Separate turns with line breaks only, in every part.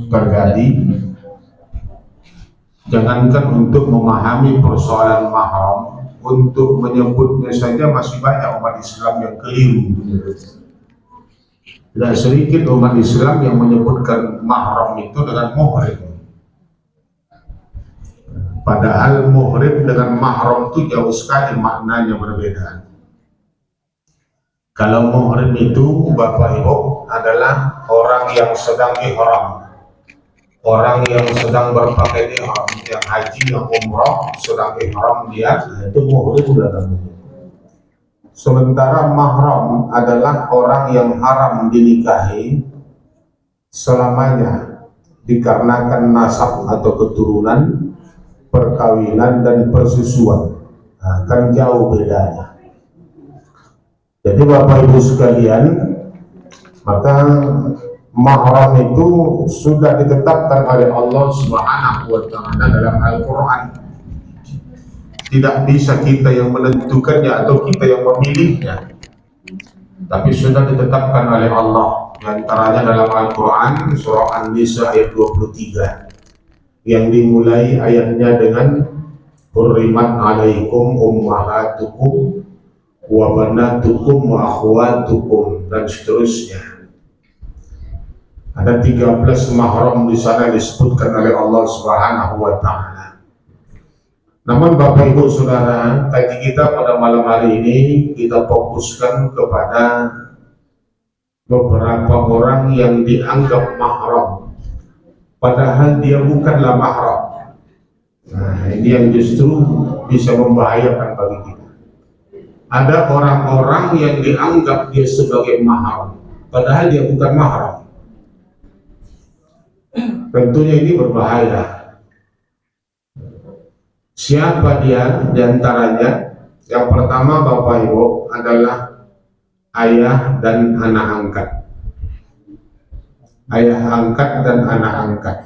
terjadi. Jangankan untuk memahami persoalan mahram, untuk menyebutnya saja masih banyak umat Islam yang keliru. Tidak sedikit umat Islam yang menyebutkan mahram itu dengan muhrim. Padahal muhrim dengan mahram itu jauh sekali maknanya berbeda. Kalau muhrim itu Bapak Ibu adalah orang yang sedang ihram, orang yang sedang berpakaian ihram, yang haji, yang umrah sedang ihram dia, itu muhrim namanya. Sementara mahram adalah orang yang haram dinikahi selamanya dikarenakan nasab atau keturunan, perkawinan dan persusuan. Nah, kan jauh bedanya. Jadi Bapak Ibu sekalian, maka mahram itu sudah ditetapkan oleh Allah Subhanahu wa Ta'ala dalam Al-Quran. Tidak bisa kita yang menentukannya atau kita yang memilihnya, tapi sudah ditetapkan oleh Allah. Di antaranya dalam Al-Quran surah An-Nisa ayat 23 yang dimulai ayatnya dengan hurrimat alaikum ummahatukum wa banatukum wa akhwatukum dan seterusnya. Ada 13 mahram di sana disebutkan oleh Allah Subhanahu wa Ta'ala. Namun Bapak Ibu Saudara, kaji kita pada malam hari ini kita fokuskan kepada beberapa orang yang dianggap mahram padahal dia bukanlah mahram. Nah, ini yang justru bisa membahayakan bagi kita. Ada orang-orang yang dianggap dia sebagai mahram padahal dia bukan mahram. Tentunya ini berbahaya. Siapa dia? Di antaranya yang pertama Bapak Ibu adalah ayah dan anak angkat. Ayah angkat dan anak angkat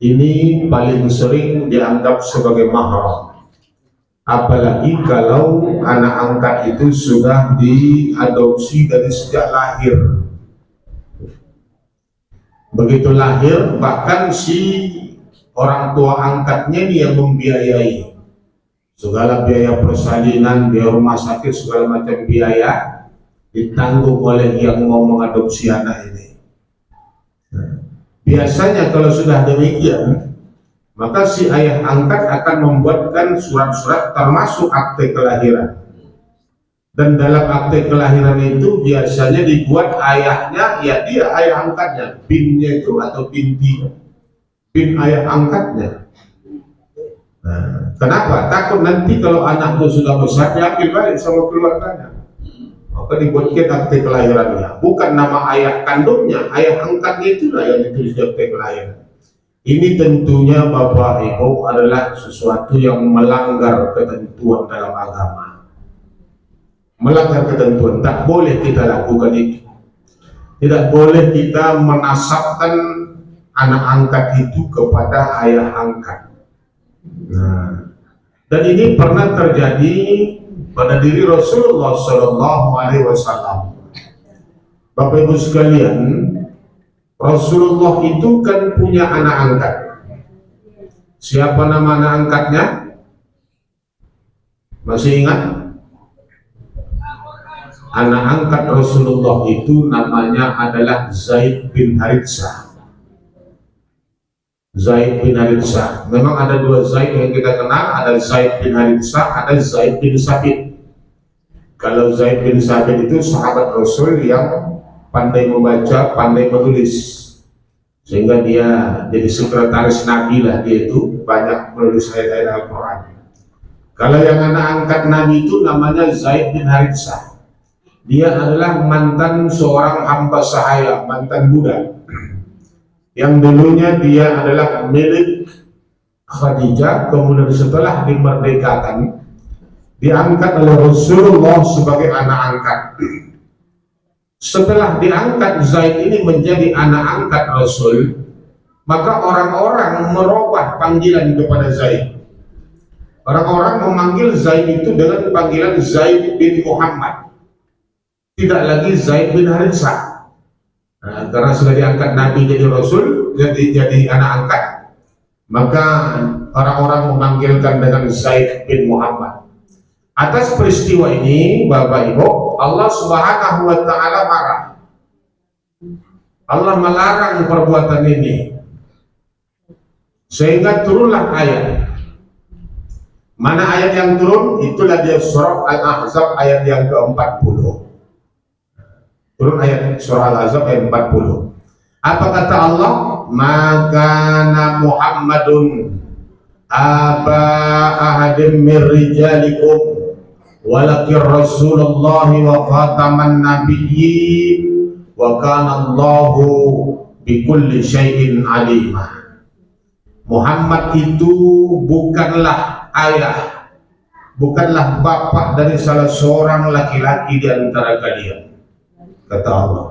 ini paling sering dianggap sebagai mahram. Apalagi kalau anak angkat itu sudah diadopsi dari sejak lahir. Begitu lahir bahkan si orang tua angkatnya dia yang membiayai segala biaya persalinan, biaya rumah sakit, segala macam biaya ditanggung oleh yang mau mengadopsi anak ini. Biasanya kalau sudah demikian, maka si ayah angkat akan membuatkan surat-surat termasuk akte kelahiran. Dan dalam akte kelahiran itu biasanya dibuat ayahnya, ya dia ayah angkatnya, binnya itu atau binti, bin ayah angkatnya. Nah, kenapa? Takut nanti kalau anak itu sudah besar diambil balik sama keluarganya. Maka dibuatkan akte kelahirannya, bukan nama ayah kandungnya, ayah angkatnya itulah yang ditulis di akte kelahiran. Ini tentunya Bapak Ibu adalah sesuatu yang melanggar ketentuan dalam agama. Melanggar ketentuan, tak boleh kita lakukan itu. Tidak boleh kita menasabkan anak angkat itu kepada ayah angkat. Nah, dan ini pernah terjadi pada diri Rasulullah Shallallahu Alaihi Wasallam. Bapak Ibu sekalian, Rasulullah itu kan punya anak angkat. Siapa nama anak angkatnya? Masih ingat? Anak angkat Rasulullah itu namanya adalah Zaid bin Haritsah. Zaid bin Haritsah. Memang ada dua Zaid yang kita kenal, ada Zaid bin Haritsah, ada Zaid bin Sabit. Kalau Zaid bin Sabit itu sahabat Rasul yang pandai membaca, pandai menulis, sehingga dia jadi sekretaris Nabi lah, dia itu banyak menulis ayat-ayat Al-Quran. Kalau yang anak angkat Nabi itu namanya Zaid bin Haritsah. Dia adalah mantan seorang hamba sahaya, mantan budak, yang dulunya dia adalah milik Khadijah, kemudian setelah dimerdekakan diangkat oleh Rasulullah sebagai anak angkat. Setelah diangkat Zaid ini menjadi anak angkat Rasul, maka orang-orang merubah panggilan kepada Zaid. Orang-orang memanggil Zaid itu dengan panggilan Zaid bin Muhammad, tidak lagi Zaid bin Haritsah. Karena sudah diangkat Nabi jadi Rasul, jadi anak angkat, maka orang-orang memanggilkan dengan Zaid bin Muhammad. Atas peristiwa ini, Bapak Ibu, Allah Subhanahu wa Ta'ala marah. Allah melarang perbuatan ini, sehingga turunlah ayat. Mana ayat yang turun? Itulah dia surah Al-Ahzab ayat yang ke-40. Turun ayat surah Al-Ahzab ayat 40. Apa kata Allah? Maka Muhammadun aba ahadim min rijalikum walakin Rasulullah wa khataman nabiyyin wa kana Allahu bikulli syai'in alimah. Muhammad itu bukanlah ayah, bukanlah bapak dari salah seorang laki-laki di antara kalian, kata Allah.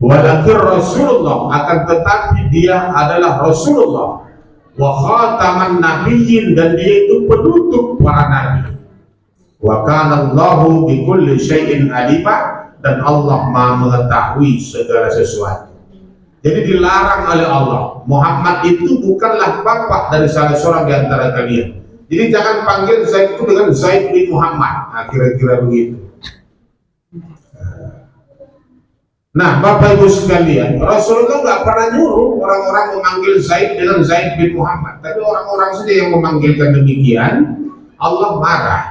Walakin Rasulullah, akan tetapi dia adalah Rasulullah, wa khataman nabiyyin, dan dia itu penutup para nabi. Wa kana Allahu bikulli syai'in alimah, dan Allah Maha mengetahui segala sesuatu. Jadi dilarang oleh Allah, Muhammad itu bukanlah bapak dari salah seorang di antara kalian. Jadi jangan panggil Zaid itu dengan Zaid bin Muhammad. Nah, kira-kira begitu. Nah, Bapak Ibu sekalian, Rasulullah nggak pernah nyuruh orang-orang memanggil Zaid dengan Zaid bin Muhammad. Tapi orang-orang saja yang memanggilkan demikian, Allah marah.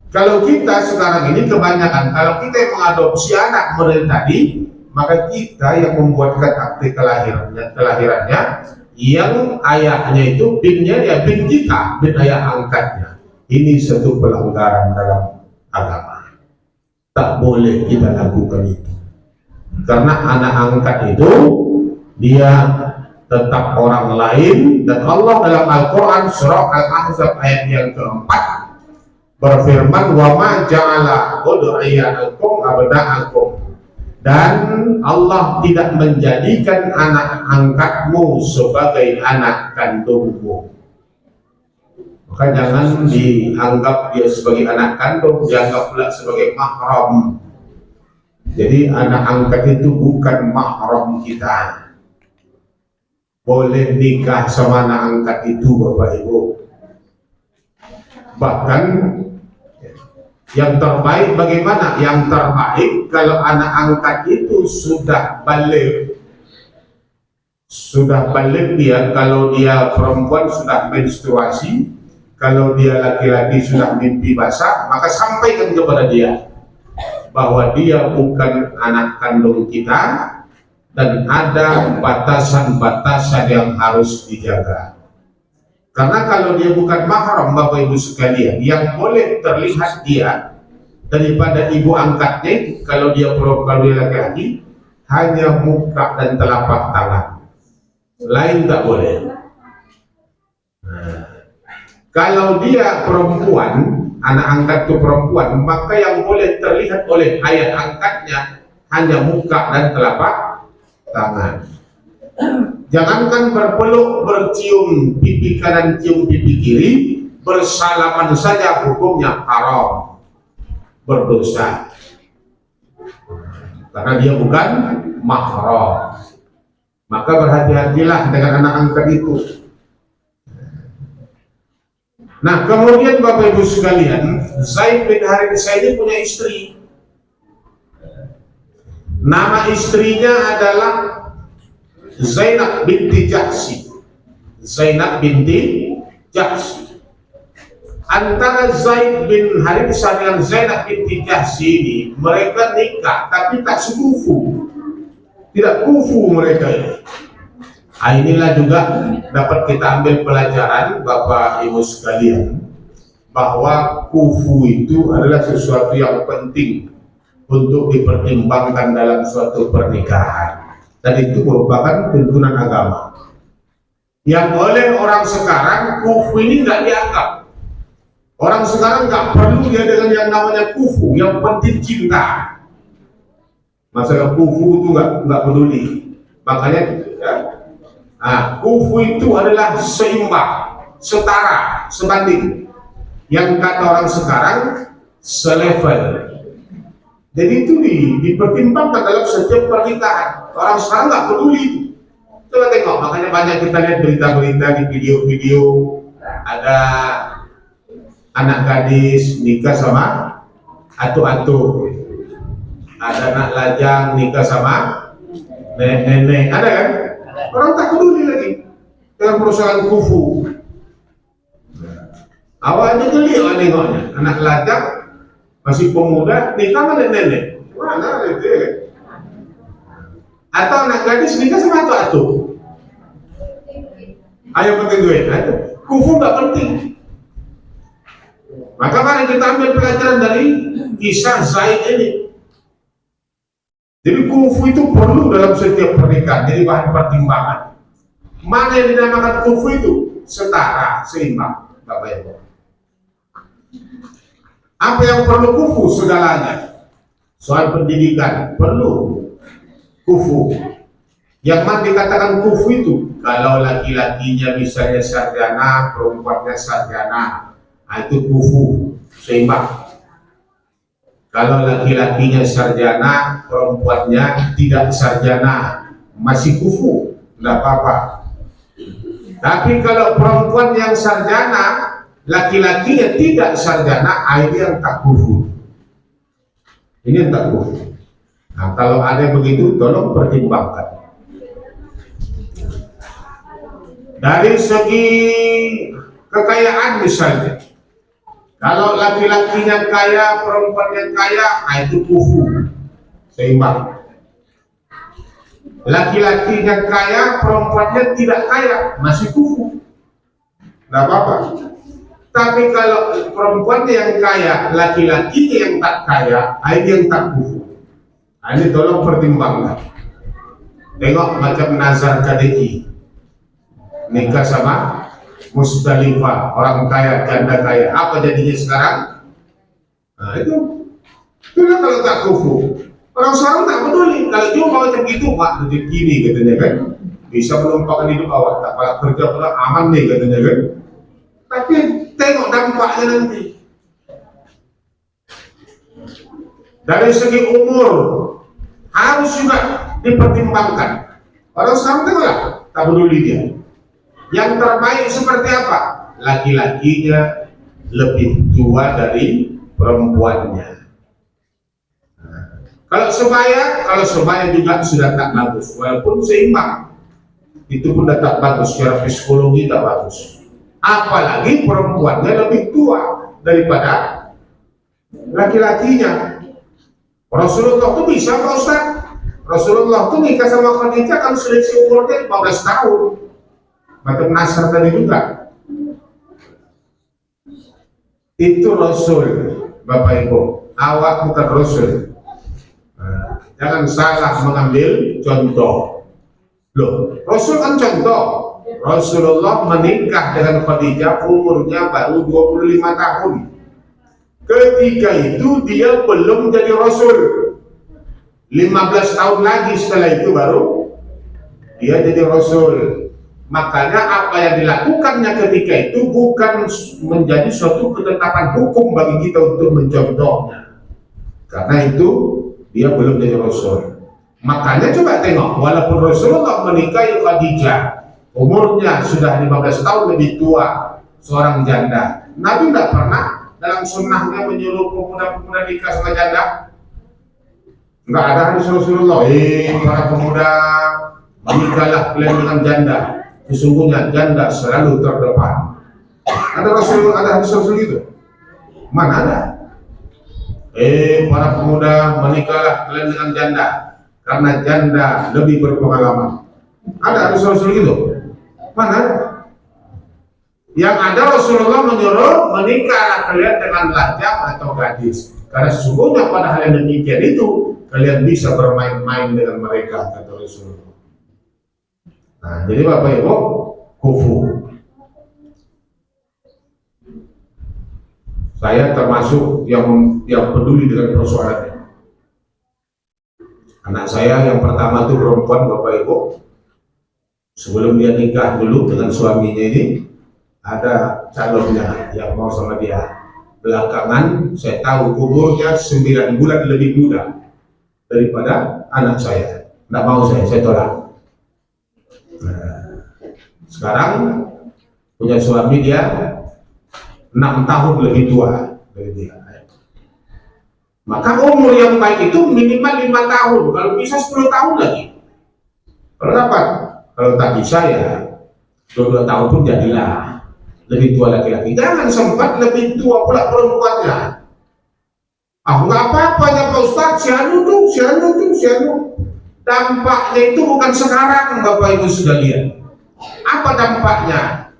Kalau kita sekarang ini kebanyakan, kalau kita yang mengadopsi anak model tadi, maka kita yang membuatkan akte kelahirannya, yang ayahnya itu binnya ya bin kita, bin ayah angkatnya. Ini satu pelanggaran dalam agama. Tak boleh kita lakukan itu. Karena anak angkat itu dia tetap orang lain, dan Allah dalam Al-Quran surah Al-Ahzab ayat yang keempat berfirman, wa ma ja'ala ud'iyanakum abna'akum, dan Allah tidak menjadikan anak angkatmu sebagai anak kandungmu. Maka jangan dianggap dia sebagai anak kandung, dianggap pula sebagai mahram. Jadi anak angkat itu bukan mahram kita. Boleh nikah sama anak angkat itu, Bapak Ibu. Bahkan yang terbaik bagaimana? Yang terbaik kalau anak angkat itu sudah balik. Sudah balik dia, kalau dia perempuan sudah menstruasi, kalau dia laki-laki sudah mimpi basah, maka sampaikan kepada dia bahwa dia bukan anak kandung kita dan ada batasan-batasan yang harus dijaga. Karena kalau dia bukan mahram, Bapak Ibu sekalian, yang boleh terlihat dia daripada ibu angkatnya, kalau dia perempuan, kalau dia laki-laki, hanya muka dan telapak tangan, lain tak boleh. Kalau dia perempuan, anak angkat itu perempuan, maka yang boleh terlihat oleh ayah angkatnya hanya muka dan telapak tangan. Jangankan berpeluk, bercium pipi kanan, cium pipi kiri, bersalaman saja hukumnya haram, berdosa, karena dia bukan mahram. Maka berhati-hatilah dengan anak angkat itu. Nah, kemudian Bapak Ibu sekalian, Zaid bin Haritsah ini punya istri. Nama istrinya adalah Zainab binti Jahsy. Zainab binti Jahsy. Antara Zaid bin Haritsah dengan Zainab binti Jahsy ini, mereka nikah tapi tak sekufu. Tidak kufu mereka ini. Nah, inilah juga dapat kita ambil pelajaran, Bapak Ibu sekalian, bahwa kufu itu adalah sesuatu yang penting untuk dipertimbangkan dalam suatu pernikahan, dan itu merupakan tuntunan agama. Yang oleh orang sekarang kufu ini nggak dianggap. Orang sekarang nggak perlu dia dengan yang namanya kufu, yang penting cinta. Masalah kufu itu nggak peduli. Makanya ya, kufu itu adalah seimbang, setara, sebanding. Yang kata orang sekarang selevel. Jadi itu dipertimbangkan dalam setiap pernikahan. Orang sekarang nggak peduli itu. Coba tengok, makanya banyak kita lihat berita-berita di video-video ada anak gadis nikah sama atu-atu, ada anak lajang nikah sama nenek-nenek, ada kan? Orang tak peduli lagi dengan perusahaan kufu. Awalnya geli orang nengoknya, anak lajang masih pemuda nikah sama nenek-nenek, mana itu ya? Atau anak gadis nikah sama atu-atu. Ayo penting duit, ayo. Kufu nggak penting. Maka mari kita ambil pelajaran dari kisah Zaid ini. Jadi kufu itu perlu dalam setiap pernikahan, jadi bahan pertimbangan. Mana yang dinamakan kufu itu? Setara, seimbang, Bapak Ibu. Apa yang perlu kufu? Segalanya. Soal pendidikan perlu kufu. Yang mana dikatakan kufu itu? Kalau laki-lakinya misalnya sarjana, perempuannya sarjana, itu kufu, seimbang. Kalau laki-lakinya sarjana, perempuannya tidak sarjana, masih kufu, tidak apa-apa. Tapi kalau perempuan yang sarjana, laki-lakinya tidak sarjana, ini yang tak kufu. Ini yang tak kufu. Nah, kalau ada begitu, tolong pertimbangkan. Dari segi kekayaan misalnya, kalau laki-lakinya kaya, perempuannya kaya, itu kufu, seimbang. Laki-lakinya kaya, perempuannya tidak kaya, masih kufu, nggak apa-apa. Tapi kalau perempuannya yang kaya, laki-lakinya yang tak kaya, ini yang tak kufu. Ini tolong pertimbangkan. Tengok macam Nazar KDI nikah sama Musdalifah, orang kaya, janda kaya, apa jadinya sekarang? Nah itulah kalau tak kufu. Orang sekarang tak peduli, kalau cuma macam gitu, Pak, rezeki nih katanya kan, bisa menumpahkan hidup awak, tak pala kerja pula aman nih katanya kan. Tapi tengok dampaknya nanti. Dari segi umur harus juga dipertimbangkan. Orang sekarang tengoklah, tak peduli dia. Yang terbaik seperti apa? Laki-lakinya lebih tua dari perempuannya. Nah, kalau sebaya juga sudah tak bagus, walaupun seimbang, itu pun tak bagus, secara psikologi tak bagus. Apalagi perempuannya lebih tua daripada laki-lakinya. Rasulullah itu bisa Pak Ustaz? Rasulullah itu nikah sama Khadijah kan selisih umurnya 15 tahun. Macam Nasr tadi juga. Itu Rasul, Bapak Ibu. Awak bukan Rasul. Nah, jangan salah mengambil contoh. Loh, Rasul kan contoh. Rasulullah menikah dengan Khadijah umurnya baru 25 tahun. Ketika itu dia belum jadi Rasul. 15 tahun lagi setelah itu baru dia jadi Rasul. Makanya apa yang dilakukannya ketika itu bukan menjadi suatu ketetapan hukum bagi kita untuk mencontohnya. Karena itu dia belum jadi Rasul. Makanya coba tengok, walaupun Rasulullah menikahi Khadijah, umurnya sudah 15 tahun lebih tua, seorang janda. Nabi tidak pernah dalam sunnahnya menyuruh pemuda-pemuda nikah sama janda. Enggak ada hadis Rasulullah, para pemuda menikahlah kalian dengan janda. Sesungguhnya janda selalu terdepan. Ada hadis Rasul itu? Mana ada? Para pemuda menikahlah kalian dengan janda, karena janda lebih berpengalaman. Ada hadis Rasul itu? Mana ada? Yang ada Rasulullah menyuruh menikahlah kalian dengan lajang atau gadis, karena sesungguhnya pada hal yang demikian itu kalian bisa bermain-main dengan mereka, kata Rasulullah. Nah, jadi Bapak Ibu, kufu. Saya termasuk yang peduli dengan persoalannya. Anak saya yang pertama itu perempuan, Bapak Ibu. Sebelum dia nikah dulu dengan suaminya ini, ada calonnya yang mau sama dia. Belakangan saya tahu umurnya 9 bulan lebih muda daripada anak saya. Nggak mau saya tolak. Nah, sekarang punya suami dia 6 tahun lebih tua dari dia. Maka umur yang baik itu minimal 5 tahun, kalau bisa 10 tahun lagi. Kalau dapat, kalau tak bisa ya 22 tahun pun jadilah. Lebih tua laki-laki. Jangan sempat lebih tua pula perempuannya. Ah, nggak apa-apanya Pak Ustadz, sianu. Dampaknya itu bukan sekarang, Bapak Ibu sekalian. Apa dampaknya?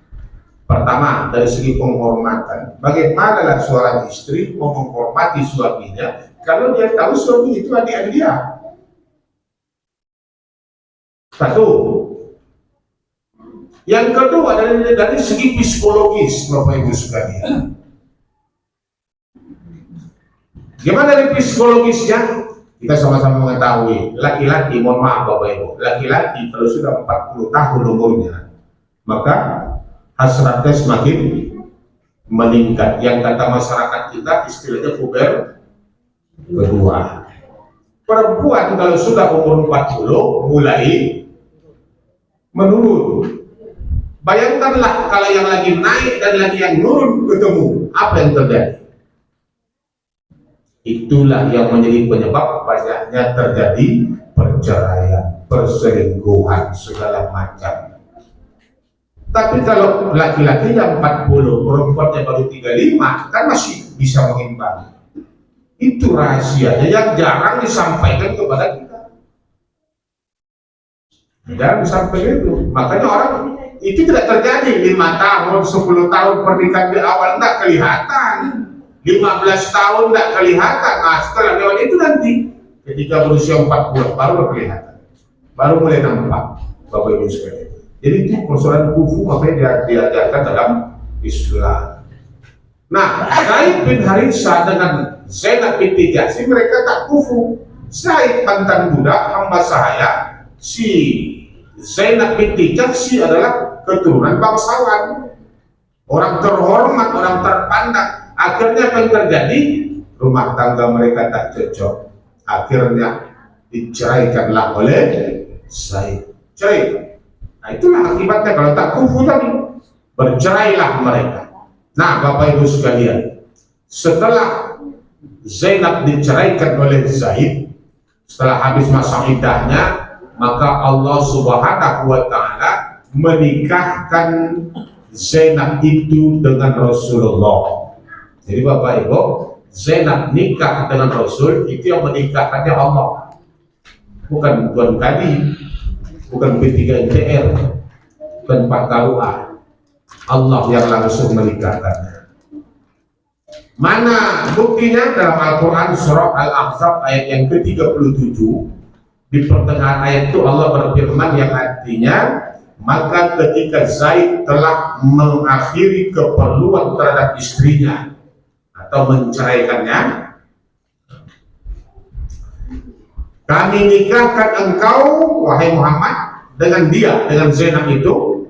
Pertama, dari segi penghormatan. Bagaimanalah seorang istri mau menghormati suaminya kalau dia tahu suami itu adik dia? Satu. Yang kedua, dari segi psikologis, Bapak Ibu sekalian. Gimana dari psikologisnya? Kita sama-sama mengetahui, laki-laki, mohon maaf Bapak Ibu, laki-laki kalau sudah 40 tahun umurnya, maka hasratnya semakin meningkat. Yang kata masyarakat kita istilahnya puber kedua. Perempuan kalau sudah umur 40 mulai menurun. Bayangkanlah kalau yang lagi naik dan lagi yang turun ketemu, apa yang terjadi? Itulah yang menjadi penyebab banyaknya terjadi perceraian, perselingkuhan, segala macam. Tapi kalau laki-laki yang 40, perempuannya baru 35, kan masih bisa mengimbangi. Itu rahasianya yang jarang disampaikan kepada kita. Jarang disampaikan itu. Makanya orang itu tidak terjadi 5 tahun, 10 tahun pernikahan di awal tidak kelihatan. 15 tahun tidak kelihatan. Nah, setelah lewat itu nanti ketika berusia 40 baru kelihatan, baru mulai nampak, Bapak Ibu sekalian. Jadi itu persoalan kufu makanya diajarkan dalam Islam. Nah, Zaid bin Harithah dengan Zainab binti Jahsy mereka tak kufu. Zaid mantan budak hamba sahaya, si Zainab binti Jahsy adalah keturunan bangsawan, orang terhormat, orang terpandang. Akhirnya apa yang terjadi? Rumah tangga mereka tak cocok. Akhirnya diceraikanlah oleh Zaid. Cerai. Nah, itulah akibatnya kalau tak kufu tadi. Bercerailah mereka. Nah, Bapak Ibu sekalian, setelah Zainab diceraikan oleh Zaid, setelah habis masa iddahnya, maka Allah Subhanahu wa Ta'ala menikahkan Zainab itu dengan Rasulullah. Jadi Bapak Ibu, Zainab nikah dengan Rasul itu yang menikahkannya Allah, bukan Tuan Kadi, bukan P3 MTR, bukan Pak KUA. Allah yang langsung menikahkannya. Mana buktinya? Dalam Al-Quran surah Al-Ahzab ayat yang ke-37, di pertengahan ayat itu Allah berfirman yang artinya, maka ketika Zaid telah mengakhiri keperluan terhadap istrinya atau menceraikannya, kami nikahkan engkau wahai Muhammad dengan dia, dengan Zainab itu,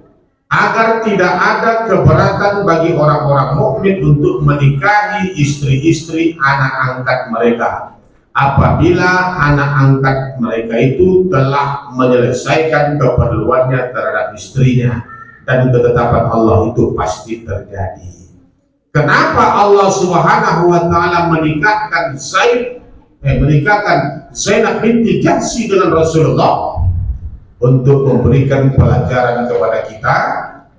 agar tidak ada keberatan bagi orang-orang mukmin untuk menikahi istri-istri anak angkat mereka apabila anak angkat mereka itu telah menyelesaikan keperluannya terhadap istrinya, dan ketetapan Allah itu pasti terjadi. Kenapa Allah Subhanahu wa Ta'ala menikahkan Zainab binti Jahsy dengan Rasulullah? Untuk memberikan pelajaran kepada kita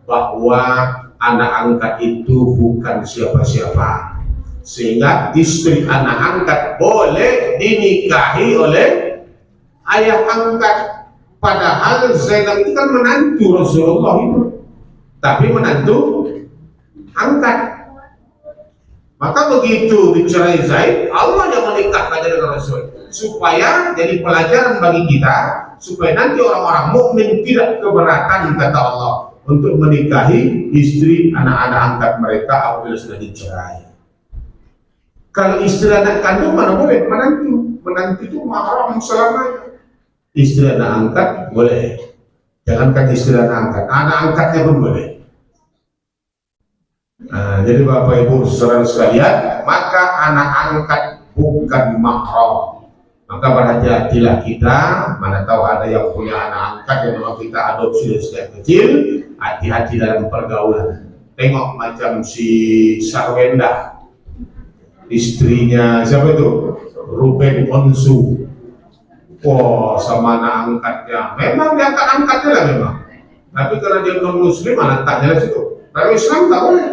bahwa anak angkat itu bukan siapa-siapa, sehingga istri anak angkat boleh dinikahi oleh ayah angkat. Padahal Zainab itu kan menantu Rasulullah itu, tapi menantu angkat. Maka begitu dicerai Zaid, Allah yang menikahkan dengan Rasul, supaya jadi pelajaran bagi kita, supaya nanti orang-orang mukmin tidak keberatan, kata Allah, untuk menikahi istri anak-anak angkat mereka apabila sudah dicerai. Kalau istri anak kandung mana boleh, menantu itu mahram selamanya. Istri anak angkat boleh, jangankan istri anak angkat, anak angkatnya pun boleh. Nah, jadi Bapak Ibu saudara sekalian, maka anak angkat bukan mahram. Maka berhati-hatilah kita, mana tahu ada yang punya anak angkat yang memang kita adopsi dari sejak kecil, hati-hati dalam pergaulan. Tengok macam si Sarwenda, istrinya siapa itu? Ruben Onsu. Wah, sama anak angkatnya, memang dia angkatnya lah memang. Tapi karena dia non muslim, anaknya di situ. Kalau Islam tak boleh.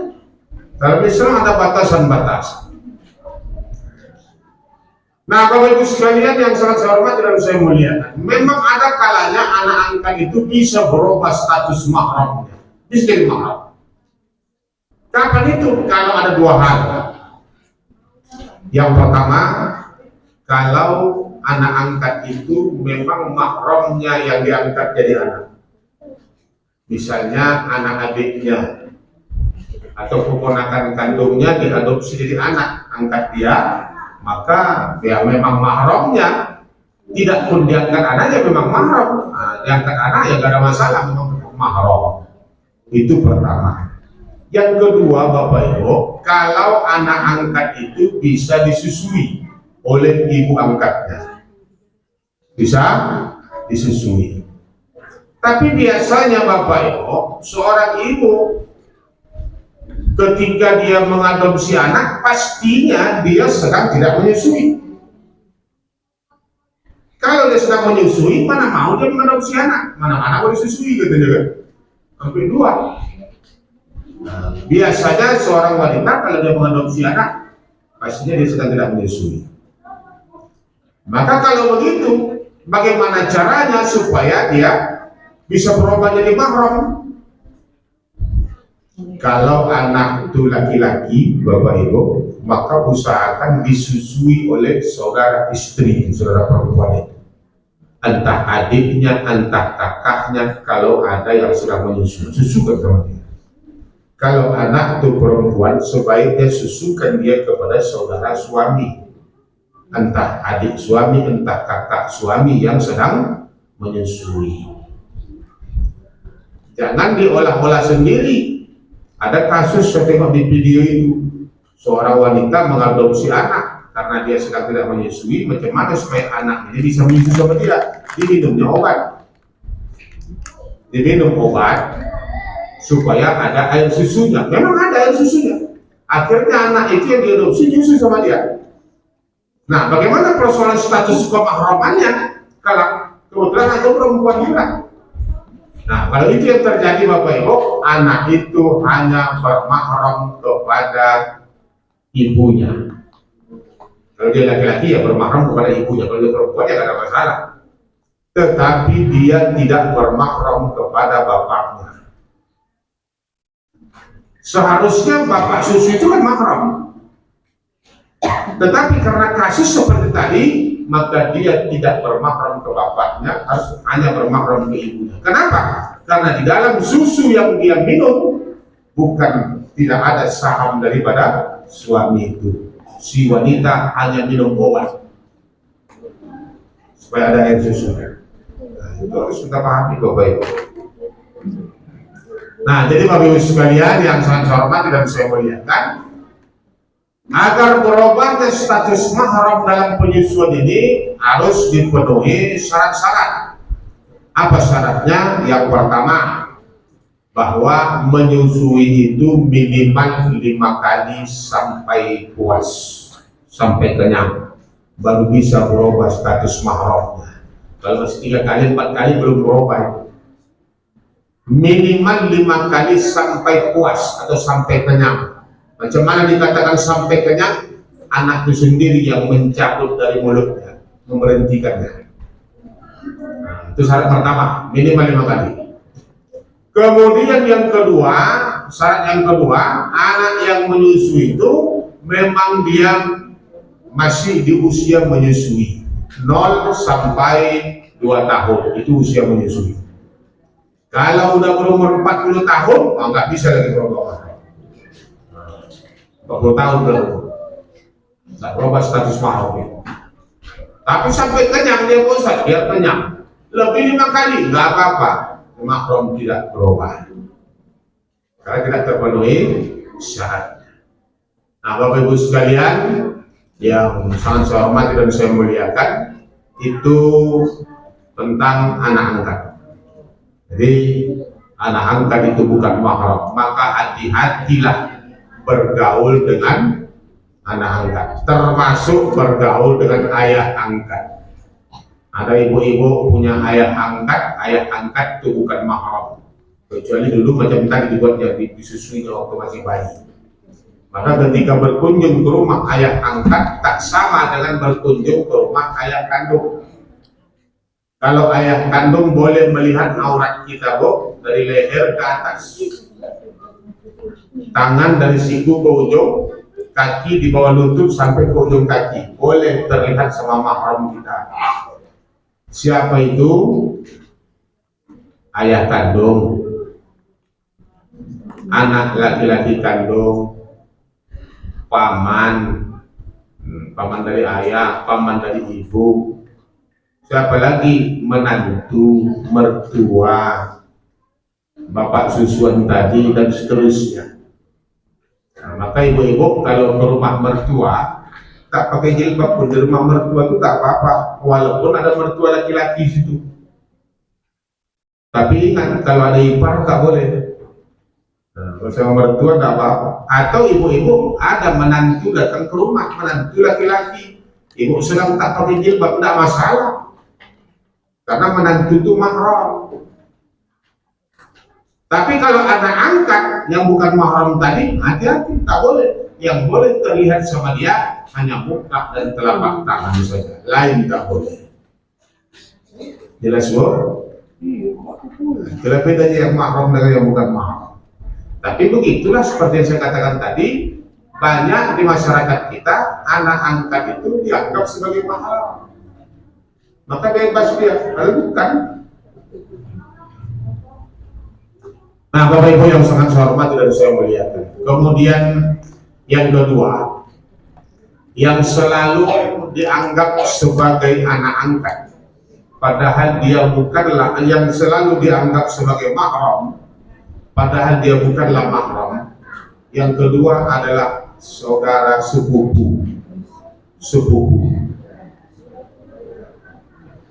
Kalau Islam ada batasan-batasan. Nah, Bapak Ibu sekalian yang sangat saya hormati dan saya muliakan, memang ada kalanya anak angkat itu bisa berubah status mahramnya, bisa jadi mahram. Kapan itu? Kalau ada dua hal. Yang pertama, kalau anak angkat itu memang mahramnya yang diangkat jadi anak. Misalnya anak adiknya atau keponakan kandungnya diadopsi jadi anak angkat dia, maka dia memang mahramnya. Tidak pun diangkat anaknya memang mahram. Nah, diangkat anak ya gak ada masalah, memang mahram. Itu pertama. Yang kedua Bapak Ibu, kalau anak angkat itu bisa disusui oleh ibu angkatnya, bisa disusui. Tapi biasanya Bapak Ibu, seorang ibu ketika dia mengadopsi anak, pastinya dia sedang tidak menyusui. Kalau dia sedang menyusui, mana mau dia mengadopsi anak? Mana mau disusui gitu kan? Sampai dua. Nah, biasanya seorang wanita kalau dia mengadopsi anak, pastinya dia sedang tidak menyusui. Maka kalau begitu, bagaimana caranya supaya dia bisa berubah jadi mahram? Kalau anak itu laki-laki, Bapak Ibu, maka usahakan disusui oleh saudara istri, saudara perempuan itu. Entah adiknya, entah kakaknya, kalau ada yang sedang menyusui, susukan sama dia. Kalau anak itu perempuan, sebaiknya susukan dia kepada saudara suami. Entah adik suami, entah kakak suami yang sedang menyusui. Jangan diolah-olah sendiri. Ada kasus saya tengok di video itu, seorang wanita mengadopsi anak karena dia sedang tidak menyusui. Macam mana supaya anak ini bisa menyusui sama dia? Diminumnya obat, diminum obat supaya ada air susunya. Memang ada air susunya. Akhirnya anak itu yang diadopsi nyusu sama dia. Nah, bagaimana persoalan status kemahramannya kalau kebetulan ada perempuan juga? Nah, kalau itu yang terjadi Bapak Ibu, anak itu hanya bermahram kepada ibunya. Kalau dia laki-laki ya bermahram kepada ibunya, kalau dia perempuan ya gak ada masalah. Tetapi dia tidak bermahram kepada bapaknya. Seharusnya bapak susu itu kan mahram. Tetapi karena kasus seperti tadi, maka dia tidak bermahram ke bapaknya, harus hanya bermahram ke ibunya. Kenapa? Karena di dalam susu yang dia minum bukan tidak ada saham daripada suami itu. Si wanita hanya minum obat supaya ada air susu. Nah, itu harus kita pahami Bapak Ibu. Nah, jadi Bapak Ibu sekalian yang sangat saya hormati dan saya muliakan, agar berubahnya status mahram dalam penyusuan ini harus dipenuhi syarat-syarat. Apa syaratnya? Yang pertama, bahwa menyusui itu minimal 5 kali sampai puas, sampai kenyang, baru bisa berubah status mahramnya. Kalau masih 3 kali, 4 kali belum berubah. Minimal 5 kali sampai puas atau sampai kenyang. Macam mana dikatakan sampai kenyang? Anak itu sendiri yang mencabut dari mulutnya, memberhentikannya. Nah, itu syarat pertama, minimal 5 kali. Kemudian yang kedua, syarat yang kedua, anak yang menyusui itu memang dia masih di usia menyusui, 0 sampai 2 tahun, itu usia menyusui. Kalau udah berumur 40 tahun, nggak bisa lagi berubah. 40 tahun belum, nggak berubah status mahram. Tapi sampai kenyang dia bosan, dia kenyang. Lebih 5 kali, nggak apa-apa, mahram tidak berubah. Karena tidak terpenuhi syaratnya. Nah, Bapak Ibu sekalian yang sangat saya hormati dan saya muliakan, itu tentang anak angkat. Jadi anak angkat itu bukan mahram, maka hati-hatilah bergaul dengan anak angkat, termasuk bergaul dengan ayah angkat. Ada ibu-ibu punya ayah angkat itu bukan mahram, kecuali dulu macam tadi dibuatnya disusuinya waktu masih bayi. Maka ketika berkunjung ke rumah ayah angkat tak sama dengan berkunjung ke rumah ayah kandung. Kalau ayah kandung boleh melihat aurat kita, Bu, dari leher ke atas, tangan dari siku ke ujung, kaki di bawah lutut sampai ke ujung kaki, boleh terlihat sama mahram kita. Siapa itu? Ayah kandung, anak laki-laki kandung, paman dari ayah, paman dari ibu, siapa lagi? Menantu, mertua, bapak susuan tadi, dan seterusnya. Nah, maka ibu-ibu kalau ke rumah mertua tak pakai jilbab pun, di rumah mertua itu tak apa-apa, walaupun ada mertua laki-laki situ. Tapi ingat, kalau ada ipar tak boleh. Kalau sama mertua tak apa-apa. Atau ibu-ibu ada menantu datang ke rumah, menantu laki-laki, ibu sedang tak pakai jilbab, tidak masalah, karena menantu itu mahram. Tapi kalau anak angkat yang bukan mahram tadi, hati-hati, tak boleh. Yang boleh terlihat sama dia hanya muka dan telapak tangan saja, lain tak boleh. Jelas, Bu? Itulah bedanya yang mahram dengan yang bukan mahram. Tapi begitulah, seperti yang saya katakan tadi, banyak di masyarakat kita anak angkat itu dianggap sebagai mahram, maka bebas dia, kalau bukan. Nah, Bapak Ibu yang sangat saya hormati dan saya muliakan, kemudian yang kedua, yang selalu dianggap sebagai anak angkat padahal dia bukanlah, yang selalu dianggap sebagai mahram padahal dia bukanlah mahram. Yang kedua adalah saudara sepupu.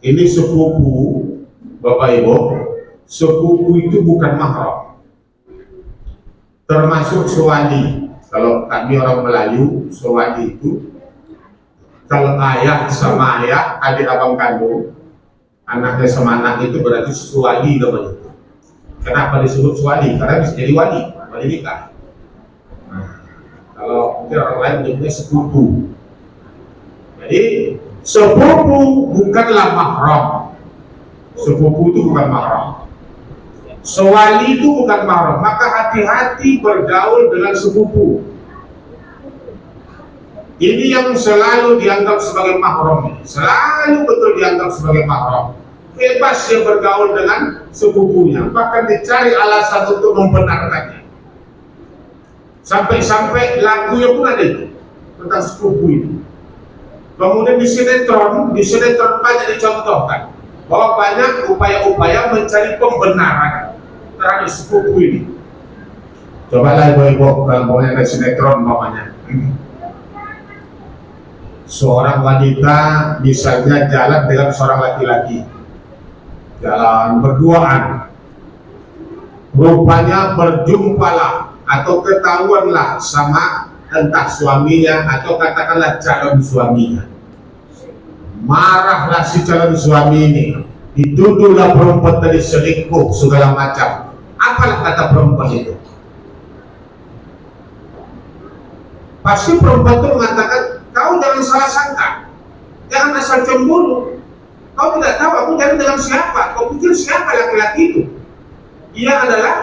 Ini sepupu, Bapak Ibu, sepupu itu bukan mahram, termasuk sewali. Kalau kami orang Melayu, sewali itu kalau ayah sama ayah, adik abang kandung, anaknya sama anak, itu berarti sewali namanya. Kenapa disebut suami? Karena bisa jadi wali nikah. Nah, kalau mungkin orang lain menyebutnya sepupu. Jadi sepupu bukanlah mahram. Sepupu itu bukan mahram. Sewali itu bukan mahram. Maka hati-hati bergaul dengan sepupu. Ini yang selalu dianggap sebagai mahram. Selalu betul dianggap sebagai mahram. Bebas dia bergaul dengan sepupunya, bahkan dicari alasan untuk membenarkannya. Sampai-sampai lagunya pun ada itu tentang sepupu ini. Kemudian di sinetron banyak dicontohkan bahwa banyak upaya-upaya mencari pembenaran terhadap sepupu ini. Cobalah ibu-ibu, kalau ada sinetron namanya, seorang wanita misalnya jalan dengan seorang laki-laki, jalan berduaan, rupanya berjumpalah atau ketahuanlah sama entah suaminya atau katakanlah calon suaminya. Marahlah si calon suami ini, dituduhlah perempuan tadi selingkuh segala macam. Apalah kata perempuan itu? Pasti perempuan itu mengatakan, kau jangan salah sangka, jangan asal cemburu. Kau tidak tahu aku jalan dengan siapa. Kau pikir siapa laki-laki itu? Ia adalah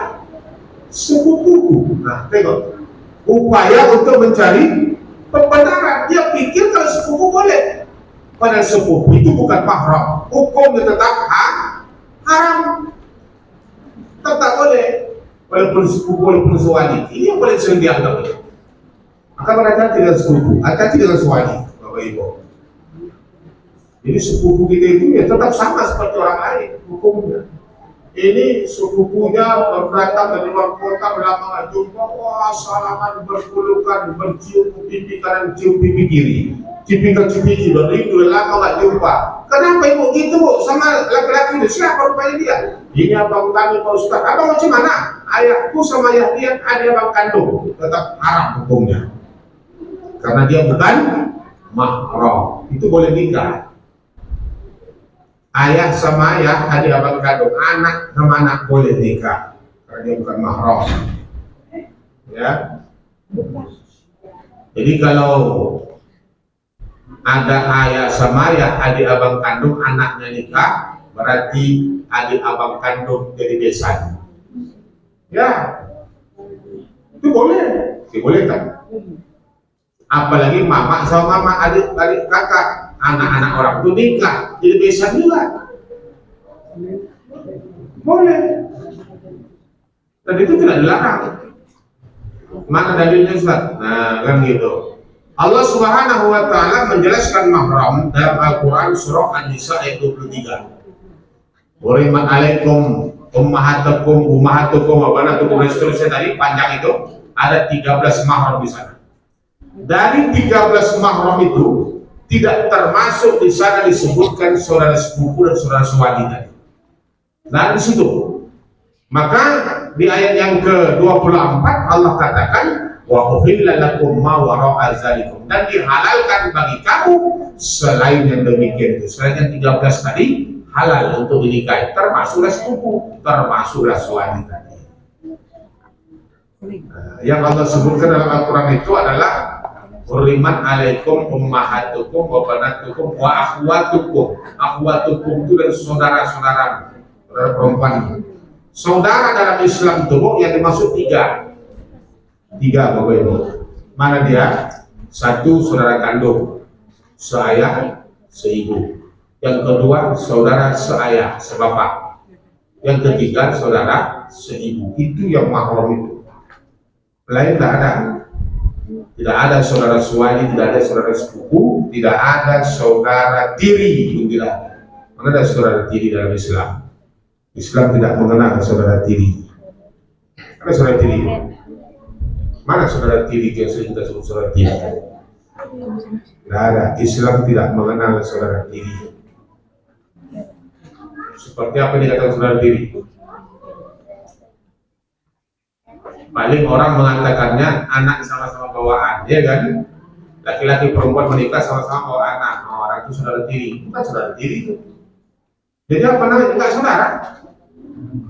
sepupuku. Nah, tengok, upaya untuk mencari pembenaran. Dia pikir kalau sepupu boleh, padahal sepupu itu bukan mahram. Hukumnya tetap haram, tetap boleh, walaupun sepupu, walaupun sewali. Ini yang paling sering dianggap. Maka berhati-hati dengan sepupu, hati-hati dengan sewali, Bapak Ibu. Jadi sepupu kita itu ya tetap sama seperti orang lain hukumnya. ini sepupunya datang dari luar kota, lama nggak jumpa, wah salaman berpelukan, bercium pipi kanan, cium pipi kiri, cipika cipiki, berindu lama nggak jumpa. Kenapa ibu gitu bu sama laki-laki itu? Siapa rupanya dia? Ini abang kami Pak Ustaz. Abang macam mana? Ayahku sama ayah dia ada abang kandung, tetap haram hukumnya. Karena dia bukan mahram, itu boleh nikah. Ayah sama ayah, adik abang kandung, anak sama anak boleh nikah karena dia bukan mahram. Ya. Jadi kalau ada ayah sama ayah, adik abang kandung, anaknya nikah, berarti adik abang kandung jadi besan. Ya, itu boleh, dibolehkan. Apalagi mama sama mama, adik kakak, anak-anak orang itu nikah, jadi besan juga. Boleh. Dan itu tidak dilarang. Mana dalilnya Ustaz? Nah, kan gitu. Allah Subhanahu wa taala menjelaskan mahram dalam Al-Qur'an surah An-Nisa ayat 23. Hurimat alaikum ummahatukum wa banatukum, dan seterusnya tadi panjang itu ada 13 mahram di sana. Dari 13 mahram itu tidak termasuk di sana disebutkan saudara sepupu dan saudara sewali tadi. Nah, di situ. Maka di ayat yang ke-24 Allah katakan wa uhilla lakum ma wara'a zalikum, dan dihalalkan bagi kamu selain yang demikian itu. Selain yang 13 tadi halal untuk dinikahi, termasuklah sepupu, termasuklah sewali tadi. Nah, yang Allah sebutkan dalam Al-Quran itu adalah hurimat alaikum ummahatukum wa banatukum wa akhwatukum. Akhwatukum itu dan saudara-saudara perempuan. Saudara dalam Islam itu yang dimaksud tiga Bapak Ibu. Mana dia? Satu, saudara kandung, seayah, seibu. Yang kedua, saudara seayah, sebapak. Yang ketiga, saudara seibu. Itu yang mahram itu. Lain tidak ada. Tidak ada saudara suami, tidak ada saudara sepupu, tidak ada saudara tiri, itu tidak ada. Mana ada saudara tiri dalam Islam? Islam tidak mengenal saudara tiri. Ada saudara tiri? Mana saudara tiri yang sering kita sebut saudara tiri? Tidak ada. Islam tidak mengenal saudara tiri. Seperti apa yang dikatakan saudara tiri? Paling orang mengatakannya anak sama-sama bawaan, ya kan? Laki-laki perempuan menikah sama-sama bawa anak, orang itu saudara tiri. Bukan saudara tiri itu. Jadi apa namanya? Enggak saudara.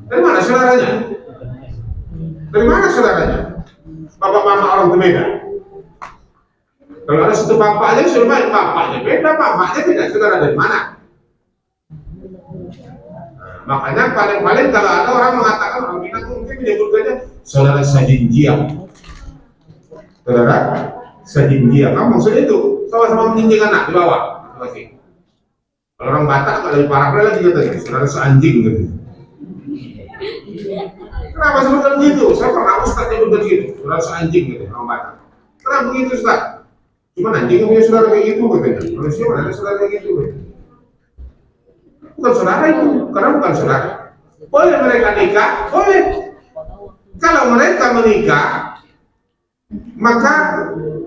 Dari mana saudaranya? Dari mana saudaranya? Bapak mama orang itu beda. Kalau ada satu bapak aja sudah baik, bapaknya beda, mamanya tidak, saudara dari mana? Makanya paling-paling kalau ada orang mengatakan, orang Minang mungkin menyebutkannya saudara sajinjiang. Saudara sajinjiang, kamu maksudnya itu sama-sama menjinjing anak di bawah. Kalau orang Batak kalau lebih parah lagi katanya saudara seanjing gitu. Kenapa sebutkan begitu? Saya pernah Ustaz nyebut begitu, saudara seanjing gitu orang Batak. Kenapa begitu Ustaz? Cuma anjing punya saudara kayak gitu katanya. Manusia mana ada saudara kayak gitu? Bukan saudara itu, karena bukan saudara. Boleh mereka nikah? Boleh. Kalau mereka menikah, maka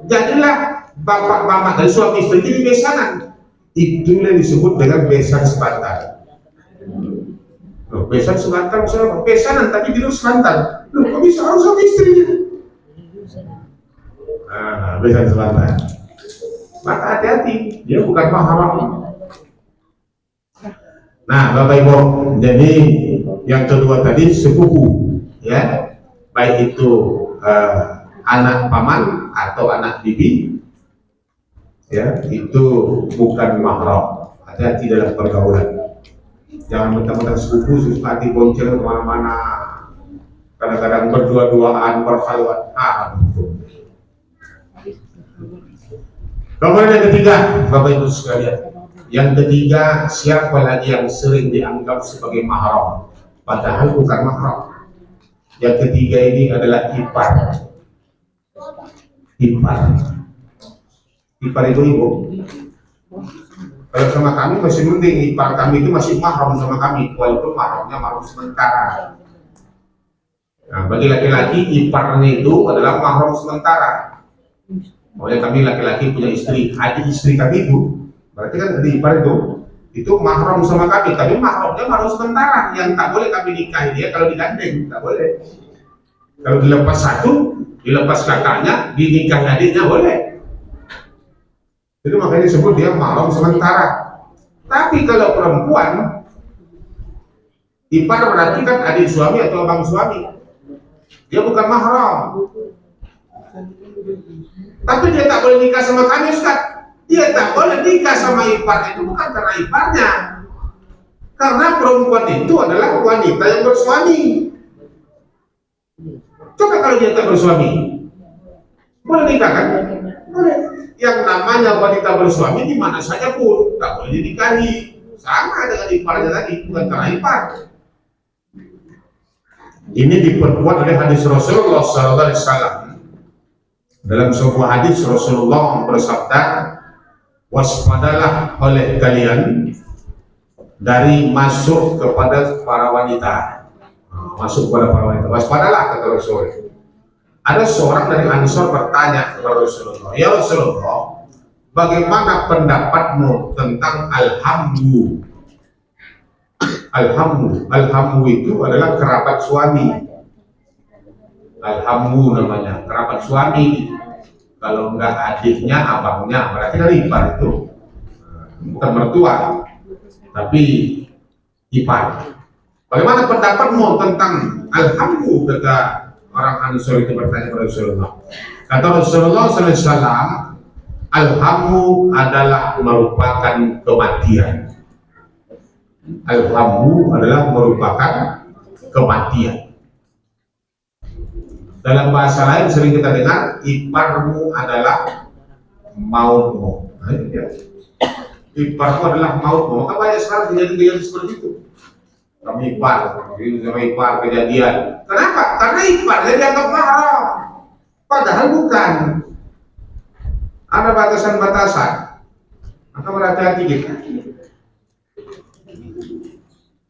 jadilah bapak-bapak dari suami istri jadi besanan. Itulah disebut dengan besan sepantar. Besan sepantar maksudnya apa? Besanan tapi di sepantar. Loh, kok bisa harus suami istrinya? Nah, besan sepantar. Maka hati-hati, dia bukan mahram. Nah, Bapak Ibu, jadi yang kedua tadi sepupu, ya, baik itu anak paman atau anak bibi, ya, itu bukan mahram. Hati-hati dalam pergaulan. Jangan mentang-mentang sepupu suka dibonceng kemana-mana. Kadang-kadang berdua-duaan, berkhalwat, itu. Kemudian yang ketiga, Bapak Ibu sekalian. Yang ketiga, siapa lagi yang sering dianggap sebagai mahram padahal bukan mahram? Yang ketiga ini adalah ipar. Ipar ibu-ibu. Kalau sama kami masih mending, ipar kami itu masih mahram sama kami, walaupun mahramnya mahram sementara. Nah, bagi laki-laki iparnya itu adalah mahram sementara. Oleh kami laki-laki punya istri, adik istri kami itu, berarti kan adik ipar itu mahram sama kami, tapi mahramnya mahram sementara, yang tak boleh kami nikahi dia kalau digandeng, tak boleh. Kalau dilepas satu, dilepas kakaknya, dinikahi adiknya boleh. Itu makanya disebut dia mahram sementara. Tapi kalau perempuan, ipar berarti kan adik suami atau abang suami, dia bukan mahram. Tapi dia tak boleh nikah sama kami, Ustaz. Dia tak boleh nikah sama ipar itu bukan karena iparnya, karena perempuan itu adalah wanita yang bersuami. Coba kalau dia tak bersuami, boleh nikah kan? Boleh. Yang namanya wanita bersuami di mana saja pun tak boleh dinikahi. Sama dengan iparnya tadi, bukan karena ipar. Ini diperkuat oleh hadis Rasulullah SAW. Dalam sebuah hadis Rasulullah bersabda, waspadalah oleh kalian dari masuk kepada para wanita. Masuk kepada para wanita, waspadalah, kata Rasul. Ada seorang dari Ansor bertanya kepada Rasulullah, ya Rasulullah, bagaimana pendapatmu tentang alhamdu? Alhamdu itu adalah kerabat suami. Alhamdu namanya, kerabat suami. Kalau enggak adiknya, abangnya, berarti kan ipar itu. Bukan mertua, tapi ipar. Bagaimana pendapatmu tentang alhamdu? Kata orang Ansor itu bertanya kepada Rasulullah. Kata Rasulullah SAW, alhamdu adalah merupakan kematian. Alhamdu adalah merupakan kematian. Dalam bahasa lain sering kita dengar, iparmu adalah mautmu. Nah, itu dia. Iparmu adalah mautmu. Maka banyak sekarang kejadian-kejadian seperti itu. Kami ipar, sama ipar kejadian. Kenapa? Karena iparnya dianggap mahram. Padahal bukan. Ada batasan-batasan. Maka berhati-hati kita.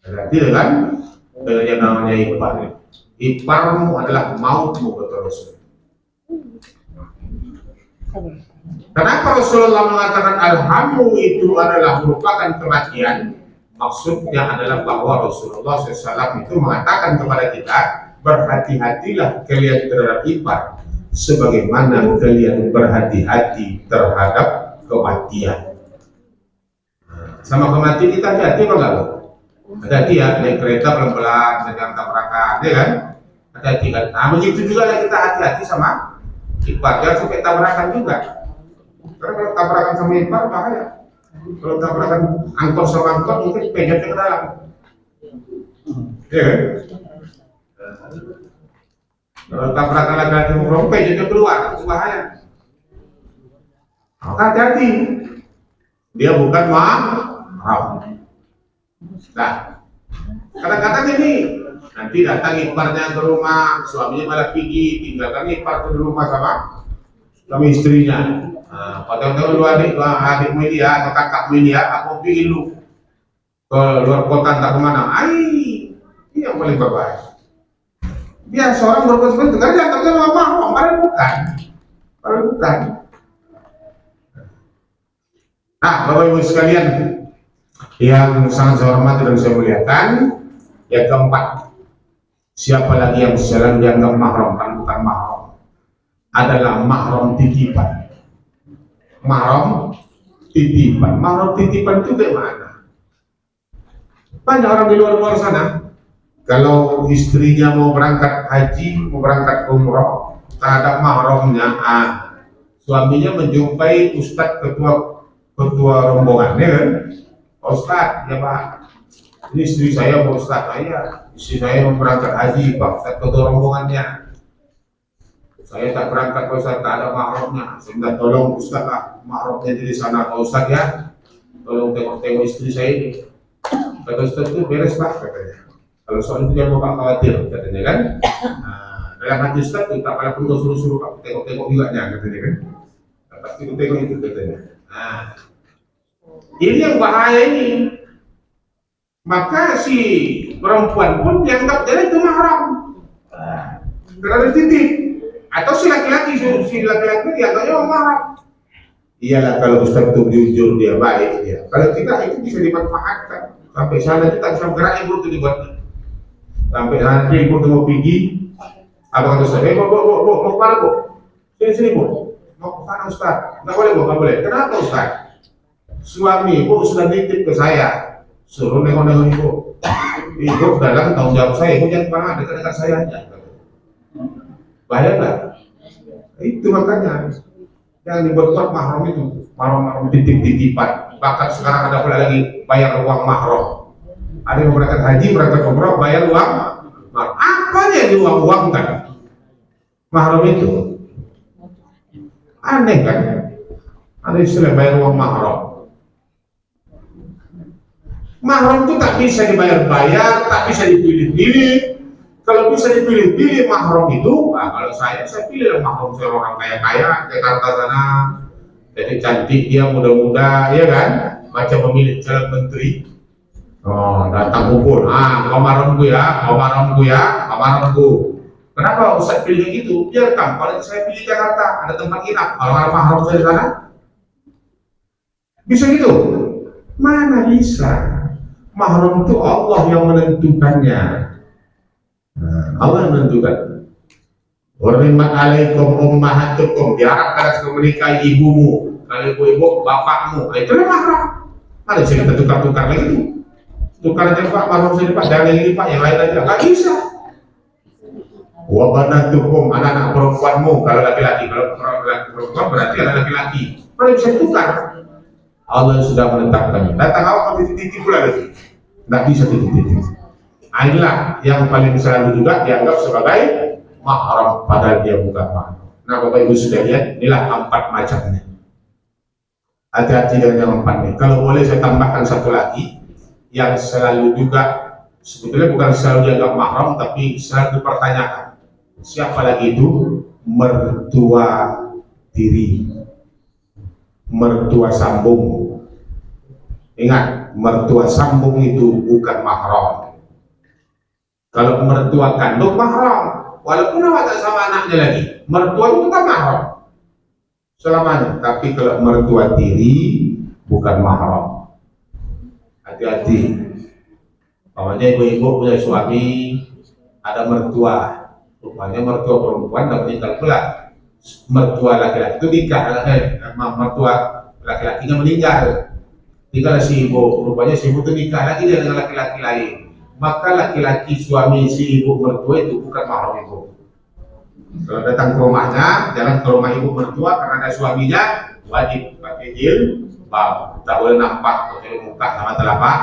Berarti dengan yang namanya ipar. Iparmu adalah mautmu, kata Rasul. Kenapa Rasulullah mengatakan alhamdu itu adalah merupakan kematian? Maksudnya adalah bahwa Rasulullah SAW itu mengatakan kepada kita, berhati-hatilah kalian terhadap ipar, sebagaimana kalian berhati-hati terhadap kematian. Sama kematian kita hati-hati apa enggak? Hati-hati ya, naik kereta pelan-pelan, jangan tabrakan, ya kan? Hati-hati kan? Nah begitu juga lah kita hati-hati sama ipar, jangan sampai tabrakan juga. Karena kalau tabrakan sama ipar bahaya. Kalau tabrakan angkot sama angkot mungkin pejatnya ke dalam, ya kan? Kalau tabrakan lagi ngobrol pejatnya keluar, itu bahaya. Maka hati-hati, dia bukan mahram. Nah, kadang-kadang ini nanti datang iparnya ke rumah, suaminya malah pergi, tinggalkan ipar ke rumah sama istrinya. Nah, tahu-tahu adikmu ini ya, atau kakakmu ini ya, aku pergi lu ke luar kota entah kemana. Ini yang paling berbahaya. Dia seorang berbuat seperti itu, karena dianggapnya mahram, padahal bukan. Nah, Bapak Ibu sekalian yang sangat saya hormati dan saya muliakan, yang keempat, siapa lagi yang selalu dianggap mahram, bukan mahram, adalah mahram titipan. Mahram titipan itu bagaimana? Banyak orang di luar sana, kalau istrinya mau berangkat haji, mau berangkat umroh, tak ada mahramnya, suaminya menjumpai ustadz ketua rombongan, ya kan? Ustadz, ya Pak, ini istri saya Pak Ustadz, istri saya mau berangkat haji Pak Ustadz, ketua rombongannya. Saya tak berangkat Pak Ustadz, tak ada mahramnya. Sehingga tolong Ustadz lah, mahramnya di sana Pak Ustadz ya. Tolong tengok-tengok istri saya ini. Kata Ustadz itu beres Pak, katanya. Kalau soal itu jangan Bapak khawatir, katanya kan. Nah, dalam hati Ustadz kita pada perlu suruh-suruh Pak, tengok-tengok juga katanya kan. Pasti tengok itu katanya. Nah, Ini yang bahaya ini. Maka si perempuan pun dianggap jadi itu mahram. Karena ada titip. Atau si laki-laki dianggapnya mahram. Iyalah kalau Ustaz itu jujur dia baik dia. Kalau tidak itu bisa dimanfaatkan. Sampai sana kita bisa bergerak ibu itu dibuatnya. Sampai nanti ibu itu mau pergi. Apa kata Ustaz? Mau kemana bu? Sini bu. Mau kemana Ustaz? Nggak boleh bu, nggak boleh. Kenapa Ustaz? Suami ibu sudah nitip ke saya. Suruh nengok-nengok ibu. Ibu dalam tanggung jawab saya. Ibu jangan pernah dekat-dekat saya aja. Bahaya nggak? Itu makanya. Yang dibuat mahram itu, mahram titip-titipan. Bahkan sekarang ada pula lagi bayar uang mahram. Ada yang berangkat haji, berangkat umrah, bayar uang mahram. Apa yang diuang-uangkan? Mahram itu aneh kan? Ada istilah bayar uang mahram. Mahram itu tak bisa dibayar-bayar, tak bisa dipilih-pilih. Kalau bisa dipilih-pilih mahram itu, nah kalau saya pilih mahram saya orang kaya-kaya, Jakarta sana, jadi cantik dia, muda-muda, ya kan? Macam memilih calon menteri. Oh, datang kumpul, kau mahramku ya, kau mahramku ya, kau mahramku. Kenapa Ustaz pilih gitu? Biar kalau saya pilih Jakarta, ada tempat inap, kalau ada mahram saya di sana, bisa gitu? Mana bisa? Mahram itu Allah yang menentukannya. Allah menentukan. Hurrimat alaikum ummahatukum, diharapkan harus menikahi ibumu, kalau ibu-ibu bapakmu. Itulah mahram. Ada sih kita tukar-tukar lagi tuh. Tukar aja Pak, mahram saya Pak, jangan ini Pak, yang lain aja. Nggak bisa. Wa banatukum, anak-anak perempuanmu, kalau laki-laki, kalau perempuan berarti anak laki-laki. Mana bisa ditukar? Allah sudah menetapkannya. Datang awak titik-titik pula lagi. Nggak bisa titik-titik. Inilah yang paling selalu juga dianggap sebagai mahram padahal dia bukan mahram. Nah Bapak Ibu sudah lihat, inilah 4 macamnya. Hati-hati dengan yang 4 ini. Kalau boleh saya tambahkan satu lagi yang selalu juga sebetulnya bukan selalu dianggap mahram tapi selalu dipertanyakan. Siapa lagi itu? Mertua tiri, mertua sambung. Ingat, mertua sambung itu bukan mahram. Kalau mertua kandung mahram, walaupun awak tak sama anaknya lagi, mertua itu kan mahram selamanya. Tapi kalau mertua tiri bukan mahram. Hati-hati. Pokoknya ibu-ibu punya suami, ada mertua, rupanya mertua perempuan dan meninggal pula. Mertua laki-laki itu nikah, mertua laki-lakinya meninggal. Tinggal si ibu, rupanya si ibu itu nikah lagi dengan laki-laki lain. Maka laki-laki suami si ibu mertua itu bukan mahram ibu. Kalau datang ke rumahnya, jangan ke rumah ibu mertua karena ada suaminya, wajib pakai jilbab, tak boleh nampak pakai muka sama telapak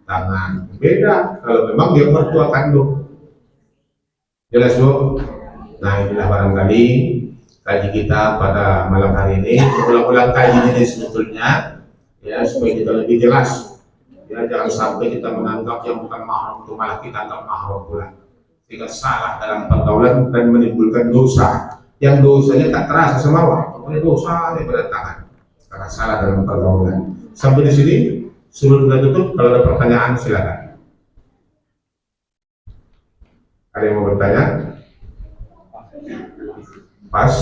tangan. Beda kalau memang dia mertua kandung. Jelas Bu? Nah inilah barangkali kaji kita pada malam hari ini. Ulang-ulang kaji ini sebetulnya ya supaya kita lebih jelas. Ya, jangan sampai kita menganggap yang bukan mahram itu malah kita anggap mahram pula, sehingga salah dalam pergaulan dan menimbulkan dosa yang dosanya tak terasa sama Allah. Pokoknya dosa yang berdatangan karena salah dalam pergaulan. Sampai di sini sebelum kita tutup, kalau ada pertanyaan silakan. Ada yang mau bertanya? Pas?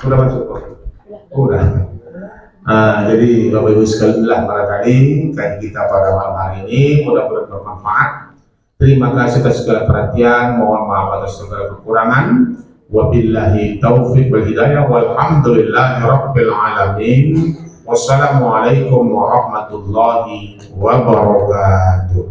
Udah masuk? Udah. Jadi Bapak Ibu sekalian, barangkali kaji kita pada malam hari ini mudah-mudahan bermanfaat. Terima kasih atas segala perhatian, mohon maaf atas segala kekurangan. Wabillahi taufiq wal hidayah, walhamdulillahi rabbil alamin. Wassalamualaikum warahmatullahi wabarakatuh.